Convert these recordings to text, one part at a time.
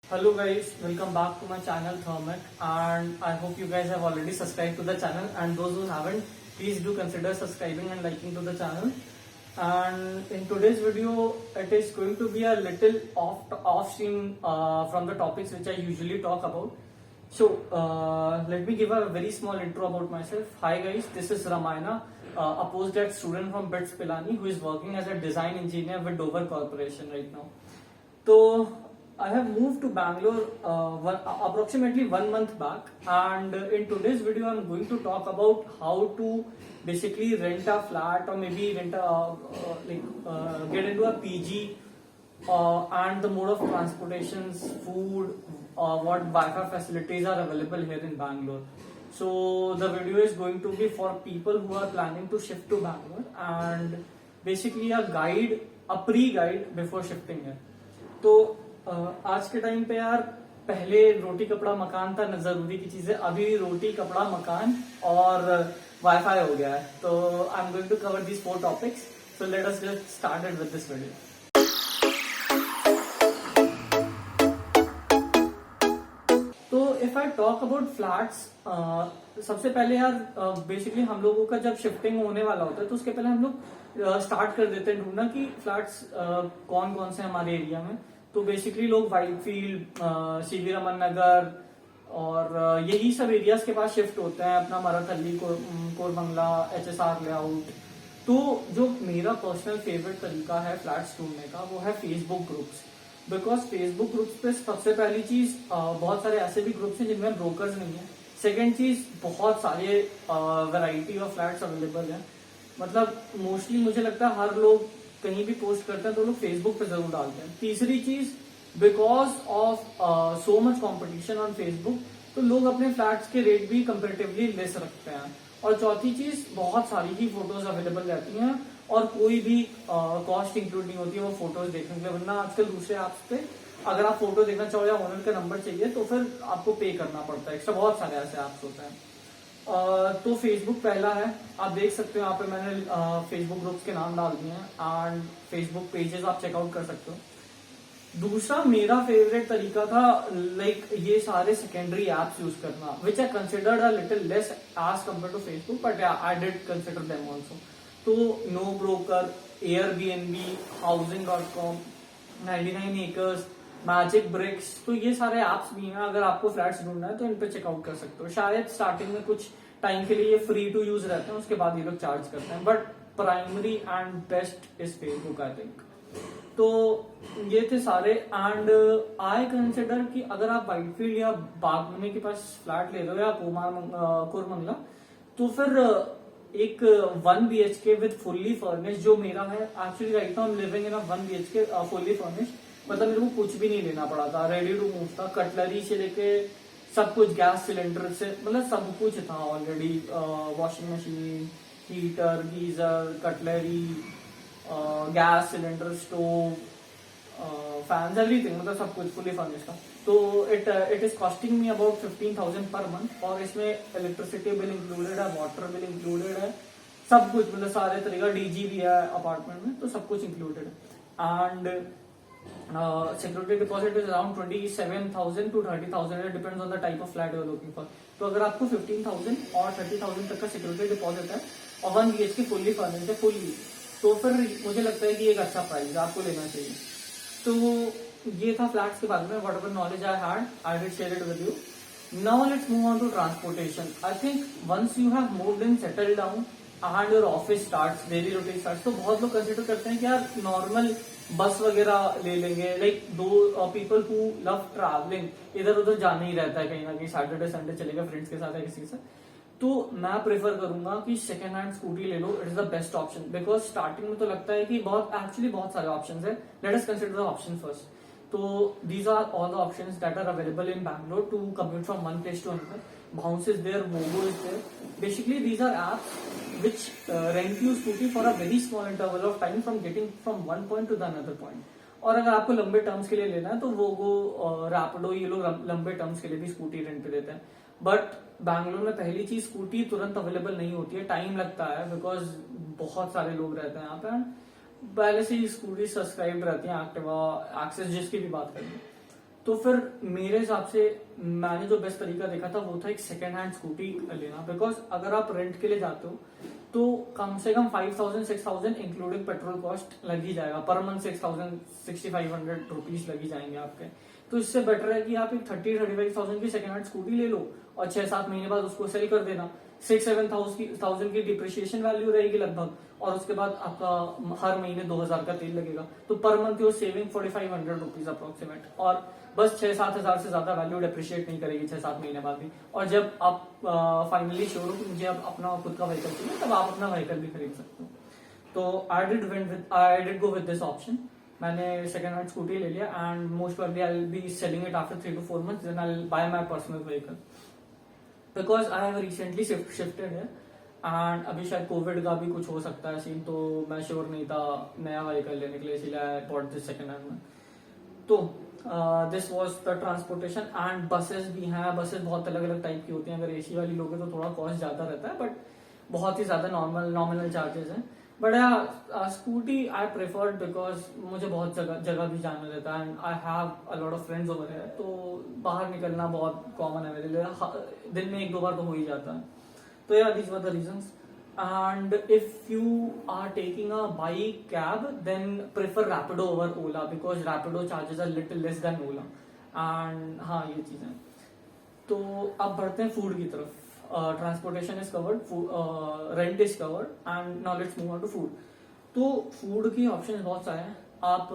Hello guys, welcome back to my channel Thermic, and I hope you guys have already subscribed to the channel, and those who haven't, please do consider subscribing and liking to the channel. And in today's video it is going to be a little off stream from the topics which I usually talk about. So let me give a very small intro about myself. Hi guys, this is Ramayana, a postgrad student from BITS Pilani who is working as a design engineer with Dover Corporation right now. So I have moved to Bangalore approximately 1 month back, and in today's video I'm going to talk about how to basically rent a flat or maybe get into a PG, and the mode of transportations, food, what Wi-Fi facilities are available here in Bangalore. So the video is going to be for people who are planning to shift to Bangalore, and basically a pre-guide before shifting here. तो आज के time पे यार, पहले रोटी कपड़ा मकान था न जरूरी की चीजें, अभी रोटी कपड़ा मकान और वाईफाई हो गया है. तो I am going to cover this 4 topics. So let us get started with this video. तो if I talk about flats, सबसे पहले यार बेसिकली हम लोगों का जब शिफ्टिंग होने वाला होता है तो उसके पहले हम लोग स्टार्ट कर देते हैं ढूंढना कि फ्लैट्स कौन कौन से हमारे एरिया में. तो बेसिकली लोग व्हाइटफील्ड, सीवी रमन नगर और यही सब एरियाज के पास शिफ्ट होते हैं, अपना मराठल्ली, कोरमंगला, HSR लेआउट. तो जो मेरा पर्सनल फेवरेट तरीका है फ्लैट्स ढूंढने का वो है Facebook groups. Because Facebook groups पे सबसे पहली चीज, बहुत सारे ऐसे भी ग्रुप्स हैं जिनमें ब्रोकर्स नहीं है. सेकेंड चीज, बहुत सारे वैरायटी ऑफ फ्लैट्स अवेलेबल है. मतलब मोस्टली मुझे लगता है हर लोग कहीं भी पोस्ट करते हैं तो लोग फेसबुक पे जरूर डालते हैं. तीसरी चीज, because of so much competition on Facebook, तो लोग अपने फ्लैट्स के रेट भी कंपेरेटिवली लेस रखते हैं. और चौथी चीज, बहुत सारी ही फोटोज अवेलेबल रहती हैं और कोई भी कॉस्ट इंक्लूड नहीं होती है वो फोटोज देखने के लिए. वरना आजकल दूसरे ऐप्स पे अगर आप फोटो देखना चाहो या ओनर का नंबर चाहिए तो फिर आपको पे करना पड़ता है एक्स्ट्रा. बहुत सारे ऐसे ऐप्स होते हैं. तो फेसबुक पहला है. आप देख सकते हो यहाँ पे मैंने फेसबुक ग्रुप्स के नाम डाल दिए हैं एंड फेसबुक पेजेस आप चेकआउट कर सकते हो. दूसरा मेरा फेवरेट तरीका था ये सारे सेकेंडरी एप्स यूज करना, which I considered a little less as compare to Facebook, but I did consider them also. तो NoBroker, Airbnb, Housing.com, 99 acres, MagicBricks, तो ये सारे एप्स भी हैं. अगर आपको फ्लैट्स ढूंढना है तो इन पे चेकआउट कर सकते हो. शायद स्टार्टिंग में कुछ टाइम के लिए ये फ्री टू यूज रहते हैं, उसके बाद ये लोग चार्ज करते हैं, but primary and best is Facebook I think. तो ये थे सारे. एंड आई कंसिडर कि अगर आप व्हाइटफील्ड या बागमनी के पास फ्लैट ले रहे हो या कोरमंगला, तो फिर एक 1 BHK विद फुल्ली फर्निश जो मेरा है. Actually right now I am living in a 1 BHK fully furnish. मतलब मेरे को कुछ भी नहीं लेना पड़ा था, रेडी टू मूव था. कटलरी से लेके सब कुछ, गैस सिलेंडर से, मतलब सब कुछ था already. Washing machine, heater, geyser, cutlery, gas cylinder, stove, fans, everything, मतलब सब कुछ फुली फर्निश था. तो it is costing me about 15,000 per month. और इसमें इलेक्ट्रिसिटी बिल इंक्लूडेड है, वाटर बिल इंक्लूडेड है, सब कुछ, मतलब सारे तरीका. DG भी है अपार्टमेंट में, तो सब कुछ इंक्लूडेड है. And security deposit is around 27,000 to 30,000. It depends on the type of flat you are looking for. तो अगर आपको 15,000 और 30,000 तक का सिक्योरिटी डिपॉजिट है और 1 BHK फुल्ली फर्निश्ड है फुल्ली, तो फिर मुझे लगता है कि एक अच्छा प्राइस आपको लेना चाहिए. तो ये था फ्लैट्स के बारे में. Whatever knowledge I had, I did share it with you. Now let's move on to transportation. I think once you have moved in, settle down and your office starts, daily routine starts, तो बहुत लोग consider करते हैं कि यार normal बस वगैरह ले लेंगे. लाइक दो पीपल हु लव ट्रैवलिंग, इधर उधर जाना ही रहता है कहीं ना कहीं, सैटरडे संडे चलेगा फ्रेंड्स के साथ या किसी के साथ. तो मैं प्रेफर करूंगा कि सेकंड हैंड स्कूटी ले लो. It is the best option. Because starting में तो लगता है कि बहुत सारे ऑप्शन है. Let us consider the option first. तो these are all the options that are available in Bangalore to commute from one place to another. Bounce is there, Vogo is there. Basically, these are apps which rent you scooty for a very small interval of time from getting from one point to the another point. और अगर आपको लंबे terms के लिए लेना है तो Vogo, Rapido, ये लोग लंबे टर्म्स के लिए भी स्कूटी रेंट पे देते हैं. बट बैंगलोर में पहली चीज, स्कूटी तुरंत अवेलेबल नहीं होती है, टाइम लगता है, बिकॉज बहुत सारे लोग रहते हैं यहाँ पे. पहले से ही स्कूटी सब्सक्राइब रहती है, एक्टिवा, एक्सेस, जिसकी भी बात करें. तो फिर मेरे हिसाब से मैंने जो बेस्ट तरीका देखा था वो था एक सेकेंड हैंड स्कूटी लेना, बिकॉज अगर आप रेंट के लिए जाते हो तो कम से कम 5,000-6,000 इंक्लूडिंग पेट्रोल कॉस्ट लग ही जाएगा पर मंथ। 6,000-6,500 रुपीज लग ही जाएंगे आपके। तो इससे बेटर है कि आप एक 30,000-35,000 की सेकेंड हैंड स्कूटी ले लो और 6-7 महीने बाद उसको सेल कर देना। 6,000-7,000 की डिप्रिशिएशन वैल्यू रहेगी लगभग, और उसके बाद आपका हर महीने 2,000 का तेल लगेगा। तो per month your saving 4,500 rupees approximate, और बस 6-7 हजार से ज्यादा वैल्यू डिप्रिशिएट नहीं करेगी 6-7 महीने बाद भी। और जब आप फाइनली श्योर हो कि मुझे अब अपना खुद का व्हीकल चाहिए, तब आप अपना व्हीकल भी खरीद सकते हो। तो I did go with this option. मैंने सेकंड हैंड स्कूटी ले लिया, and most probably I will be selling it after 3 to 4 months, then I will buy my personal vehicle, because I have recently shifted है, and अभी शायद Covid का भी कुछ हो सकता है सीन, तो मैं श्योर नहीं था नया व्हीकल लेने के लिए, इसलिए I bought this second hand में। तो this was the transportation. And buses भी हैं, बसेस बहुत अलग अलग टाइप की होती हैं। अगर एसी वाली लोगे तो थोड़ा कॉस्ट ज्यादा रहता है, बट बहुत ही ज्यादा नॉमिनल चार्जेस हैं। But scooty I prefer, because मुझे बहुत जगह भी जाना रहता है, and I have a lot of friends over है, तो बाहर निकलना बहुत कॉमन है मेरे लिए। दिन में 1-2 बार तो हो ही जाता है। तो यार these were the reasons. And if you are taking a bike cab, then prefer Rapido over Ola, because Rapido charges a little less than Ola. And हाँ, ये चीजें। तो अब बढ़ते हैं फूड की तरफ। Transportation is covered, rent is covered, and now let's move on to food. तो फूड की ऑप्शंस बहुत सारे हैं। आप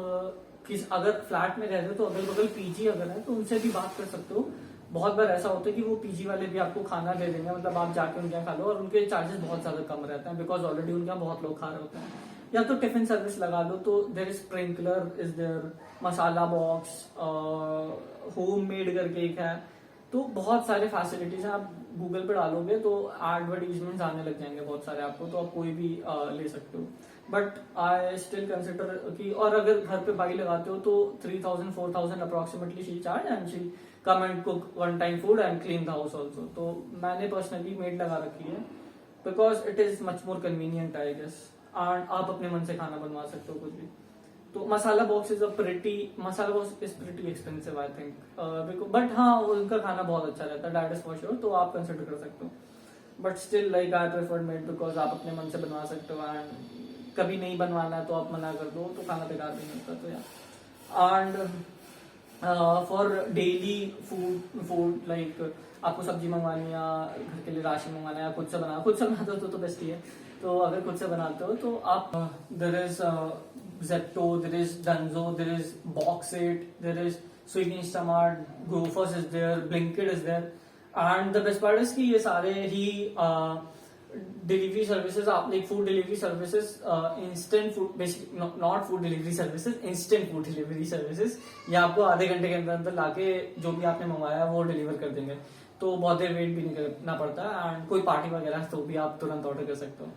अगर फ्लैट में रहते हो तो अगल बगल पीजी अगर है तो उनसे भी बात कर सकते हो। बहुत बार ऐसा होता है कि वो पीजी वाले भी आपको खाना दे देंगे, मतलब आप जाके उनके यहाँ खा लो, और उनके चार्जेस बहुत ज्यादा कम रहते हैं, बिकॉज ऑलरेडी उनके यहाँ बहुत लोग खा रहे होते हैं। या तो टिफिन सर्विस लगा लो, तो there is sprinkler, is there masala box, home made करके एक है। तो बहुत सारे फैसिलिटीज हैं। आप गूगल पे डालोगे तो एडवर्टीजमेंट आने लग जाएंगे बहुत सारे आपको, तो आप कोई भी ले सकते हो। बट आई स्टिल कंसिडर कि, और अगर घर पे बाई लगाते हो तो 3,000-4,000 approximately she charge, and she come and cook one time food and clean the house also. तो मैंने पर्सनली मेड लगा रखी है, because it is much more convenient I guess, and आप अपने मन से खाना बनवा सकते हो कुछ भी। तो Masala box is pretty expensive I think, but हाँ उनका खाना बहुत अच्छा रहता है, दैट इज फॉर श्योर, तो आप कंसिडर कर सकते हो। But still like I prefer made, because आप अपने मन से बनवा सकते हो, एंड कभी नहीं बनवाना है तो आप मना कर दो, तो खाना बेकार नहीं होता। तो यार, and for daily food like आपको सब्जी मंगवानी है, घर के लिए राशन मंगवाना है, खुद से बनाते हो तो बेस्ट ही है। तो अगर खुद से बनाते हो तो आप there is Zepto, there is Dunzo, there is Boxit, there is Swiggy, Instamart, Grofers is there, Blinkit is there, and the best part is कि ये सारे ही डिलीवरी सर्विसेज, आप like food delivery services, instant food, basic not food delivery services, instant food delivery services, ये आपको आधे घंटे के अंदर अंदर लाके जो भी आपने मंगवाया वो डिलीवर कर देंगे। तो बहुत देर वेट भी नहीं करना पड़ता, एंड कोई पार्टी वगैरह तो भी आप तुरंत ऑर्डर कर सकते हो।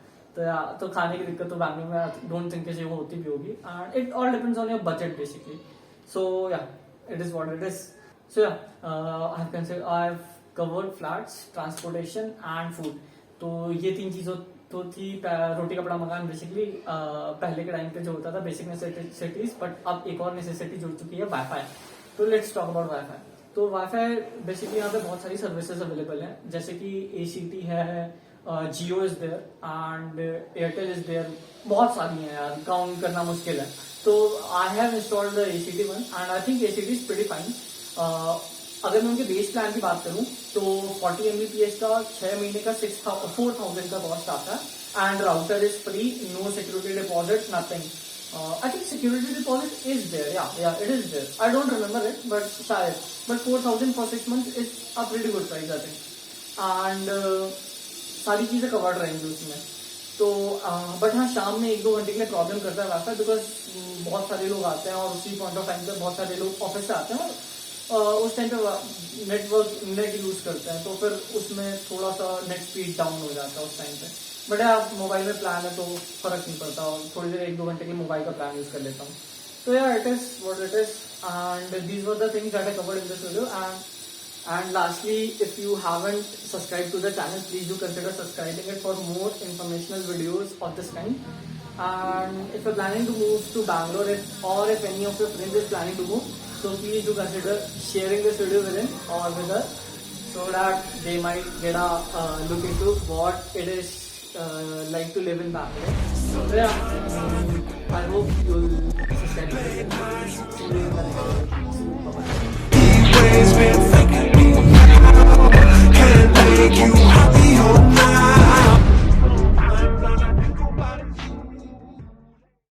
तो खाने की दिक्कत तो बैंगलोर में आई डोंट थिंक कि वो होती भी होगी, and it all depends on your budget basically. So yeah it is what it is. So yeah I have covered flats, transportation and food. तो ये 3 चीजों तो थी। रोटी कपड़ा मकान बेसिकली पहले के टाइम पे जो होता था बेसिक नेसेसिटीज, बट अब एक और नेसेसिटी जुड़ चुकी है, वाईफाई। तो लेट्स टॉक अबाउट वाईफाई। तो वाईफाई बेसिकली यहाँ पे बहुत सारी सर्विसेज अवेलेबल है, जैसे कि ACT है, Jio is there, and Airtel is there. बहुत सारी हैं यार, काउंट करना मुश्किल है। तो I have installed the ACT one, and I think ACT is pretty fine. अगर मैं उनके बेस प्लान की बात करूं तो 40 Mbps का 6 महीने का 4,000 का कॉस्ट आता है, and router is free, no security deposit, nothing. I think security deposit is there. Yeah, it is there. I don't remember it, but शायद. But 4,000 for 6 months is a pretty good price, I think. And सारी चीजें covered रहेंगी उसमें। तो but हाँ, शाम में 1-2 घंटे के लिए प्रॉब्लम करता है वाईफाई, बिकॉज बहुत सारे लोग आते हैं, और उसी पॉइंट ऑफ टाइम पे बहुत सारे लोग ऑफिस से आते हैं, और उस टाइम पे नेट यूज करते हैं, तो फिर उसमें थोड़ा सा नेट स्पीड डाउन हो जाता है उस टाइम पे। बट आप मोबाइल में प्लान है तो फर्क नहीं पड़ता, और थोड़ी देर 1-2 घंटे के लिए मोबाइल का प्लान यूज कर लेता हूँ। तो यार it is what it is, and these were the things that I covered in this video. And lastly, if you haven't subscribed to the channel, please do consider subscribing it for more informational videos of this kind. And if you're planning to move to Bangalore, or if any of your friends is planning to move, So please do consider sharing this video with him or with her, so that they might get a look into what it is like to live in Bangalore. So yeah, I hope you'll subscribe to this. See you in the next video.